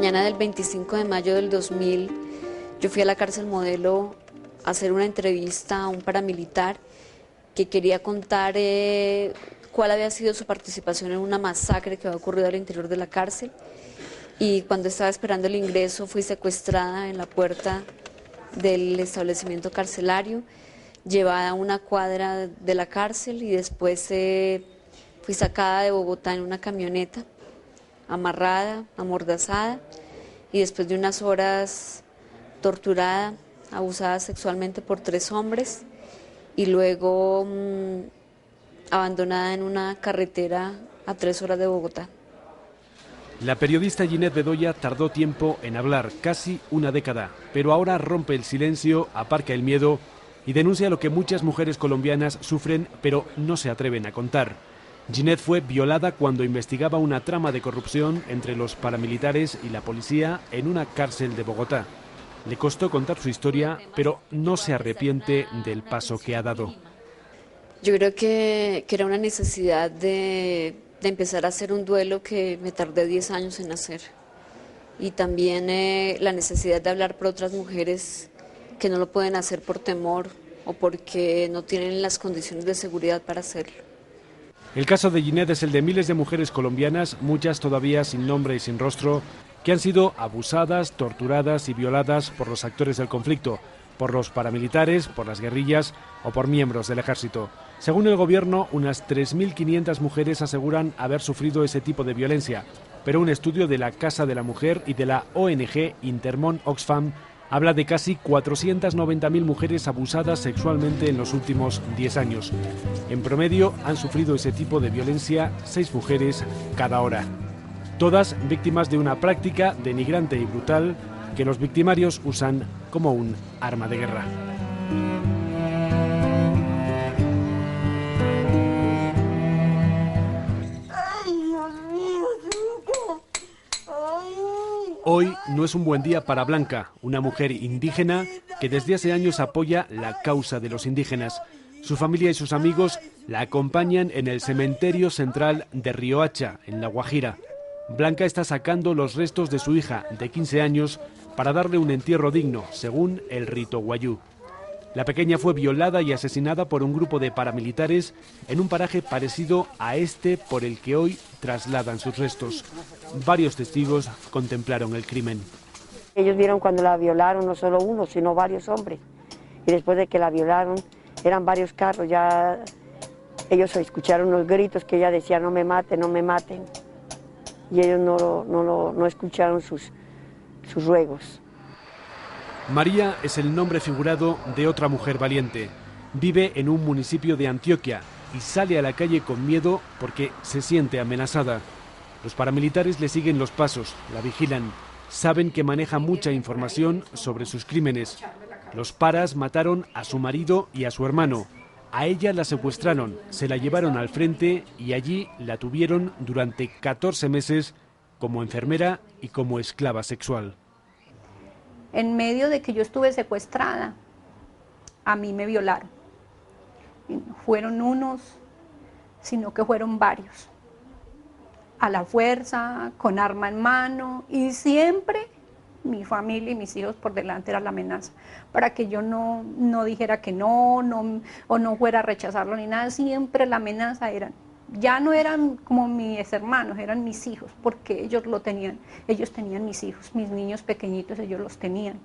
mañana del 25 de mayo del 2000, yo fui a la cárcel Modelo a hacer una entrevista a un paramilitar que quería contar cuál había sido su participación en una masacre que había ocurrido al interior de la cárcel. Y cuando estaba esperando el ingreso fui secuestrada en la puerta del establecimiento carcelario, llevada a una cuadra de la cárcel y después fui sacada de Bogotá en una camioneta, amarrada, amordazada y después de unas horas torturada, abusada sexualmente por 3 hombres y luego abandonada en una carretera a 3 horas de Bogotá. La periodista Ginette Bedoya tardó tiempo en hablar, casi una década, pero ahora rompe el silencio, aparca el miedo y denuncia lo que muchas mujeres colombianas sufren, pero no se atreven a contar. Ginette fue violada cuando investigaba una trama de corrupción entre los paramilitares y la policía en una cárcel de Bogotá. Le costó contar su historia, pero no se arrepiente del paso que ha dado. Yo creo que era una necesidad de empezar a hacer un duelo que me tardé 10 años en hacer. Y también la necesidad de hablar por otras mujeres que no lo pueden hacer por temor o porque no tienen las condiciones de seguridad para hacerlo. El caso de Ginette es el de miles de mujeres colombianas, muchas todavía sin nombre y sin rostro, que han sido abusadas, torturadas y violadas por los actores del conflicto, por los paramilitares, por las guerrillas o por miembros del ejército. Según el gobierno, unas 3.500 mujeres aseguran haber sufrido ese tipo de violencia, pero un estudio de la Casa de la Mujer y de la ONG Intermón Oxfam habla de casi 490.000 mujeres abusadas sexualmente en los últimos 10 años. En promedio han sufrido ese tipo de violencia 6 mujeres cada hora. Todas víctimas de una práctica denigrante y brutal que los victimarios usan como un arma de guerra. Hoy no es un buen día para Blanca, una mujer indígena que desde hace años apoya la causa de los indígenas. Su familia y sus amigos la acompañan en el cementerio central de Riohacha, en La Guajira. Blanca está sacando los restos de su hija de 15 años para darle un entierro digno, según el rito wayú. La pequeña fue violada y asesinada por un grupo de paramilitares en un paraje parecido a este por el que hoy trasladan sus restos. Varios testigos contemplaron el crimen. Ellos vieron cuando la violaron, no solo uno, sino varios hombres. Y después de que la violaron, eran varios carros, ya ellos escucharon los gritos que ella decía, no me maten, no me maten. Y ellos no escucharon sus ruegos. María es el nombre figurado de otra mujer valiente. Vive en un municipio de Antioquia y sale a la calle con miedo porque se siente amenazada. Los paramilitares le siguen los pasos, la vigilan. Saben que maneja mucha información sobre sus crímenes. Los paras mataron a su marido y a su hermano. A ella la secuestraron, se la llevaron al frente y allí la tuvieron durante 14 meses como enfermera y como esclava sexual. En medio de que yo estuve secuestrada, a mí me violaron. Y no fueron unos, sino que fueron varios. A la fuerza, con arma en mano, y siempre mi familia y mis hijos por delante era la amenaza, para que yo no dijera que no, o no fuera a rechazarlo ni nada. Siempre la amenaza ya no eran como mis hermanos, eran mis hijos, porque ellos tenían mis hijos, mis niños pequeñitos, ellos los tenían.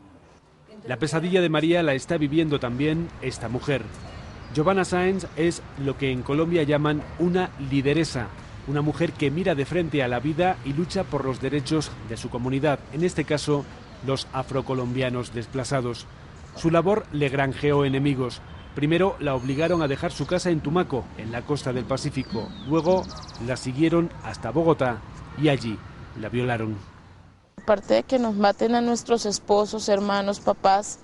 La pesadilla de María la está viviendo también esta mujer. Giovanna Sáenz es lo que en Colombia llaman una lideresa, una mujer que mira de frente a la vida y lucha por los derechos de su comunidad, en este caso los afrocolombianos desplazados. Su labor le granjeó enemigos. Primero la obligaron a dejar su casa en Tumaco, en la costa del Pacífico. Luego la siguieron hasta Bogotá y allí la violaron. Aparte de que nos maten a nuestros esposos, hermanos, papás,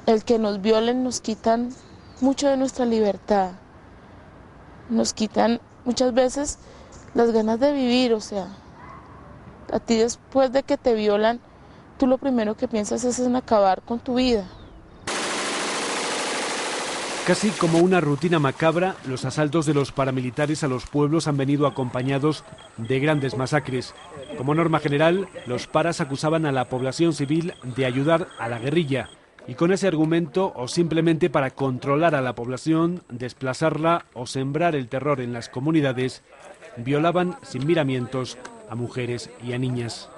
el que nos violen nos quitan mucho de nuestra libertad. Nos quitan muchas veces las ganas de vivir, o sea, a ti después de que te violan, tú lo primero que piensas es en acabar con tu vida. Casi como una rutina macabra, los asaltos de los paramilitares a los pueblos han venido acompañados de grandes masacres. Como norma general, los paras acusaban a la población civil de ayudar a la guerrilla, y con ese argumento, o simplemente para controlar a la población, desplazarla o sembrar el terror en las comunidades, violaban sin miramientos a mujeres y a niñas.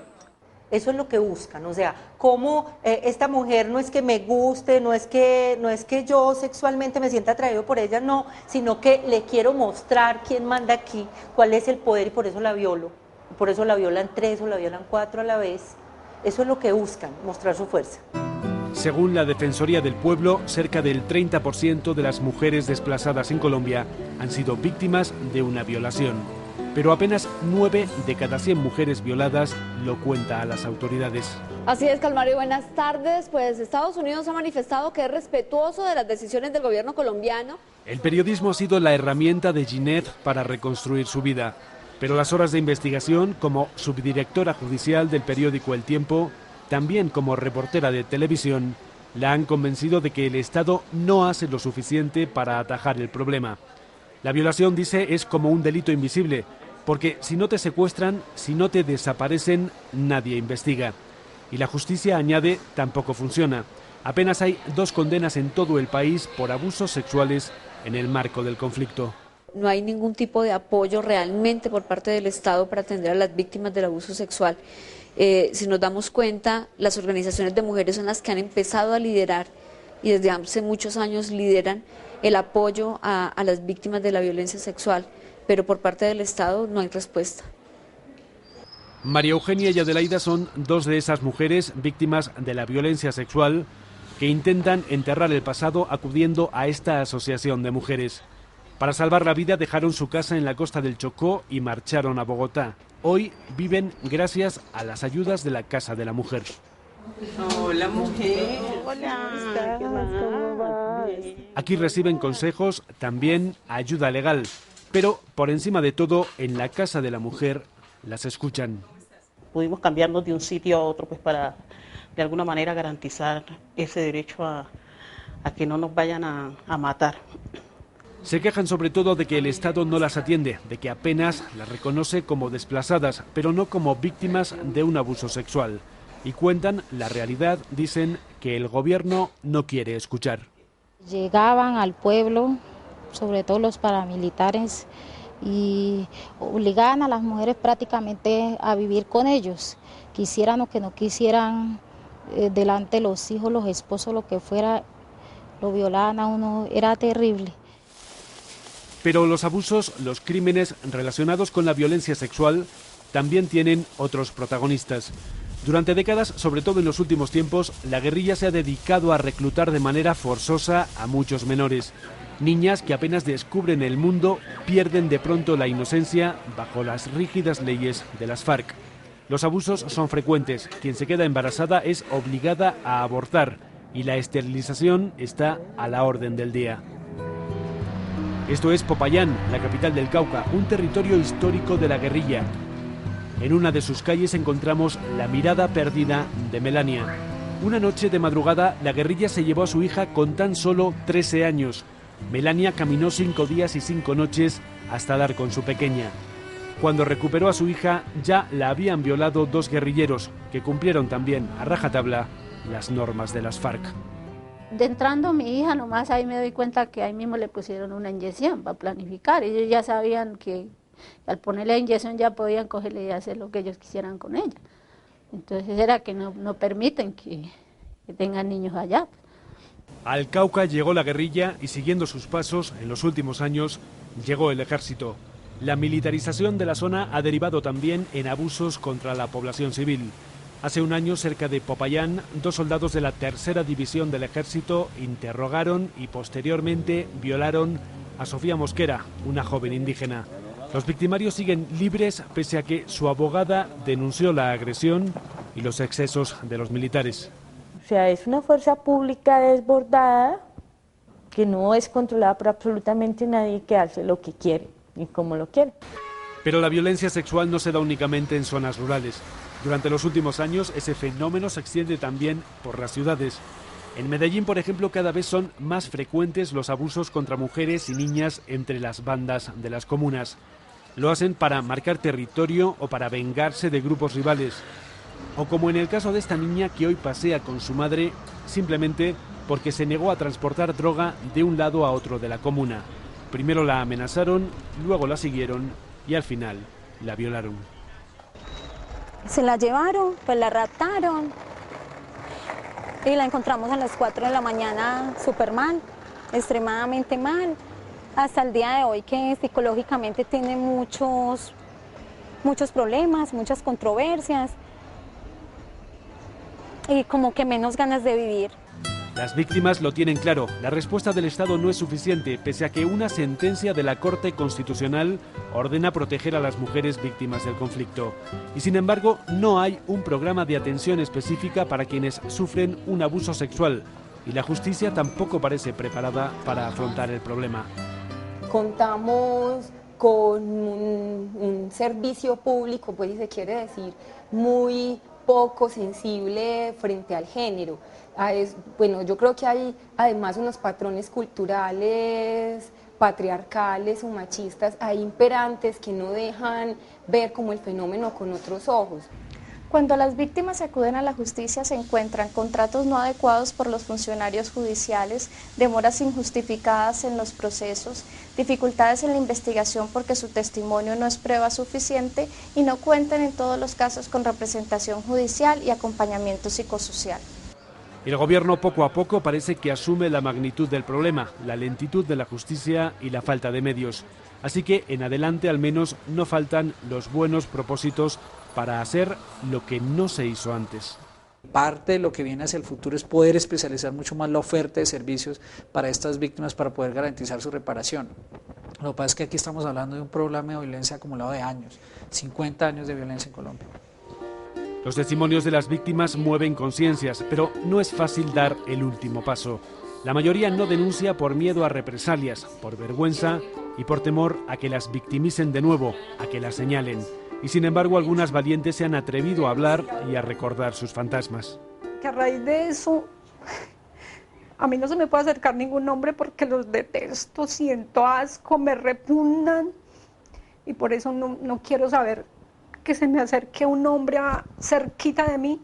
Eso es lo que buscan, o sea, cómo esta mujer no es que me guste, no es que yo sexualmente me sienta atraído por ella, no, sino que le quiero mostrar quién manda aquí, cuál es el poder, y por eso la violo. Por eso la violan 3 o la violan 4 a la vez. Eso es lo que buscan, mostrar su fuerza. Según la Defensoría del Pueblo, cerca del 30% de las mujeres desplazadas en Colombia han sido víctimas de una violación. Pero apenas 9 de cada 100 mujeres violadas lo cuenta a las autoridades. Así es, Calmario, buenas tardes. Pues Estados Unidos ha manifestado que es respetuoso de las decisiones del gobierno colombiano. El periodismo ha sido la herramienta de Ginette para reconstruir su vida. Pero las horas de investigación, como subdirectora judicial del periódico El Tiempo, también como reportera de televisión, la han convencido de que el Estado no hace lo suficiente para atajar el problema. La violación, dice, es como un delito invisible, porque si no te secuestran, si no te desaparecen, nadie investiga. Y la justicia, añade, tampoco funciona. Apenas hay 2 condenas en todo el país por abusos sexuales en el marco del conflicto. No hay ningún tipo de apoyo realmente por parte del Estado para atender a las víctimas del abuso sexual. Si nos damos cuenta, las organizaciones de mujeres son las que han empezado a liderar y desde hace muchos años lideran el apoyo a las víctimas de la violencia sexual, pero por parte del Estado no hay respuesta. María Eugenia y Adelaida son 2 de esas mujeres víctimas de la violencia sexual que intentan enterrar el pasado acudiendo a esta asociación de mujeres. Para salvar la vida dejaron su casa en la costa del Chocó y marcharon a Bogotá. Hoy viven gracias a las ayudas de la Casa de la Mujer. Hola, mujer. Hola, ¿cómo vas? Aquí reciben consejos, también ayuda legal. Pero por encima de todo, en la Casa de la Mujer las escuchan. Pudimos cambiarnos de un sitio a otro pues para de alguna manera garantizar ese derecho a que no nos vayan a matar. Se quejan sobre todo de que el Estado no las atiende, de que apenas las reconoce como desplazadas, pero no como víctimas de un abuso sexual. Y cuentan la realidad, dicen, que el gobierno no quiere escuchar. Llegaban al pueblo, sobre todo los paramilitares, y obligaban a las mujeres prácticamente a vivir con ellos, quisieran o que no quisieran, delante de los hijos, los esposos, lo que fuera, lo violaban a uno, era terrible. Pero los abusos, los crímenes relacionados con la violencia sexual también tienen otros protagonistas. Durante décadas, sobre todo en los últimos tiempos, la guerrilla se ha dedicado a reclutar de manera forzosa a muchos menores. Niñas que apenas descubren el mundo pierden de pronto la inocencia bajo las rígidas leyes de las FARC. Los abusos son frecuentes. Quien se queda embarazada es obligada a abortar y la esterilización está a la orden del día. Esto es Popayán, la capital del Cauca, un territorio histórico de la guerrilla. En una de sus calles encontramos la mirada perdida de Melania. Una noche de madrugada, la guerrilla se llevó a su hija con tan solo 13 años. Melania caminó 5 días y 5 noches hasta dar con su pequeña. Cuando recuperó a su hija, ya la habían violado 2 guerrilleros, que cumplieron también a rajatabla las normas de las FARC. De entrando mi hija, nomás ahí me doy cuenta que ahí mismo le pusieron una inyección para planificar. Ellos ya sabían que al ponerle la inyección ya podían cogerle y hacer lo que ellos quisieran con ella. Entonces era que no permiten que tengan niños allá. Al Cauca llegó la guerrilla y siguiendo sus pasos, en los últimos años, llegó el ejército. La militarización de la zona ha derivado también en abusos contra la población civil. Hace un año, cerca de Popayán, 2 soldados de la 3ª División del Ejército interrogaron y posteriormente violaron a Sofía Mosquera, una joven indígena. Los victimarios siguen libres pese a que su abogada denunció la agresión y los excesos de los militares. O sea, es una fuerza pública desbordada que no es controlada por absolutamente nadie, que hace lo que quiere y como lo quiere. Pero la violencia sexual no se da únicamente en zonas rurales. Durante los últimos años ese fenómeno se extiende también por las ciudades. En Medellín, por ejemplo, cada vez son más frecuentes los abusos contra mujeres y niñas entre las bandas de las comunas. Lo hacen para marcar territorio o para vengarse de grupos rivales. O como en el caso de esta niña que hoy pasea con su madre simplemente porque se negó a transportar droga de un lado a otro de la comuna. Primero la amenazaron, luego la siguieron y al final la violaron. Se la llevaron, pues la raptaron y la encontramos a las 4 de la mañana súper mal, extremadamente mal, hasta el día de hoy que psicológicamente tiene muchos problemas, muchas controversias y como que menos ganas de vivir. Las víctimas lo tienen claro, la respuesta del Estado no es suficiente, pese a que una sentencia de la Corte Constitucional ordena proteger a las mujeres víctimas del conflicto. Y sin embargo, no hay un programa de atención específica para quienes sufren un abuso sexual, y la justicia tampoco parece preparada para afrontar el problema. Contamos con un servicio público, pues si se quiere decir, muy poco sensible frente al género. Bueno, yo creo que hay además unos patrones culturales, patriarcales o machistas, hay imperantes que no dejan ver como el fenómeno con otros ojos. Cuando las víctimas acuden a la justicia se encuentran con tratos no adecuados por los funcionarios judiciales, demoras injustificadas en los procesos, dificultades en la investigación porque su testimonio no es prueba suficiente y no cuentan en todos los casos con representación judicial y acompañamiento psicosocial. El gobierno poco a poco parece que asume la magnitud del problema, la lentitud de la justicia y la falta de medios. Así que en adelante al menos no faltan los buenos propósitos para hacer lo que no se hizo antes. Parte de lo que viene hacia el futuro es poder especializar mucho más la oferta de servicios para estas víctimas para poder garantizar su reparación. Lo que pasa es que aquí estamos hablando de un problema de violencia acumulado de años, 50 años de violencia en Colombia. Los testimonios de las víctimas mueven conciencias, pero no es fácil dar el último paso. La mayoría no denuncia por miedo a represalias, por vergüenza y por temor a que las victimicen de nuevo, a que las señalen. Y sin embargo, algunas valientes se han atrevido a hablar y a recordar sus fantasmas. Que a raíz de eso, a mí no se me puede acercar ningún hombre porque los detesto, siento asco, me repugnan y por eso no quiero saber que se me acerque un hombre cerquita de mí,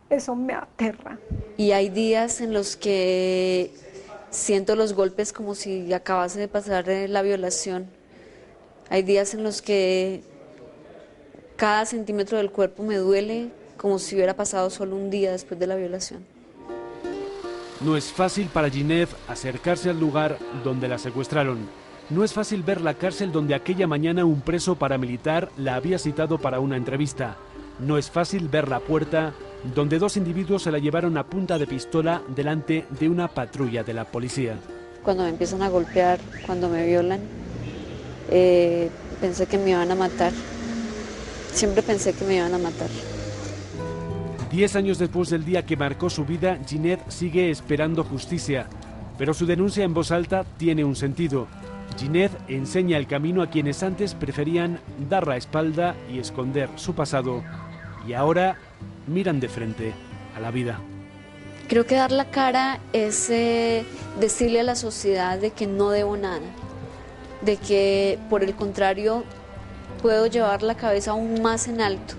eso me aterra. Y hay días en los que siento los golpes como si acabase de pasar la violación. Hay días en los que cada centímetro del cuerpo me duele como si hubiera pasado solo un día después de la violación. No es fácil para Ginette acercarse al lugar donde la secuestraron. No es fácil ver la cárcel donde aquella mañana un preso paramilitar la había citado para una entrevista. No es fácil ver la puerta donde dos individuos se la llevaron a punta de pistola delante de una patrulla de la policía. Cuando me empiezan a golpear, cuando me violan, pensé que me iban a matar. Siempre pensé que me iban a matar. 10 años después del día que marcó su vida, Ginette sigue esperando justicia. Pero su denuncia en voz alta tiene un sentido. Ginette enseña el camino a quienes antes preferían dar la espalda y esconder su pasado. Y ahora miran de frente a la vida. Creo que dar la cara es decirle a la sociedad de que no debo nada. De que, por el contrario, puedo llevar la cabeza aún más en alto,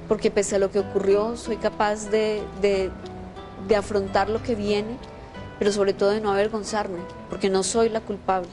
porque pese a lo que ocurrió soy capaz de afrontar lo que viene, pero sobre todo de no avergonzarme, porque no soy la culpable.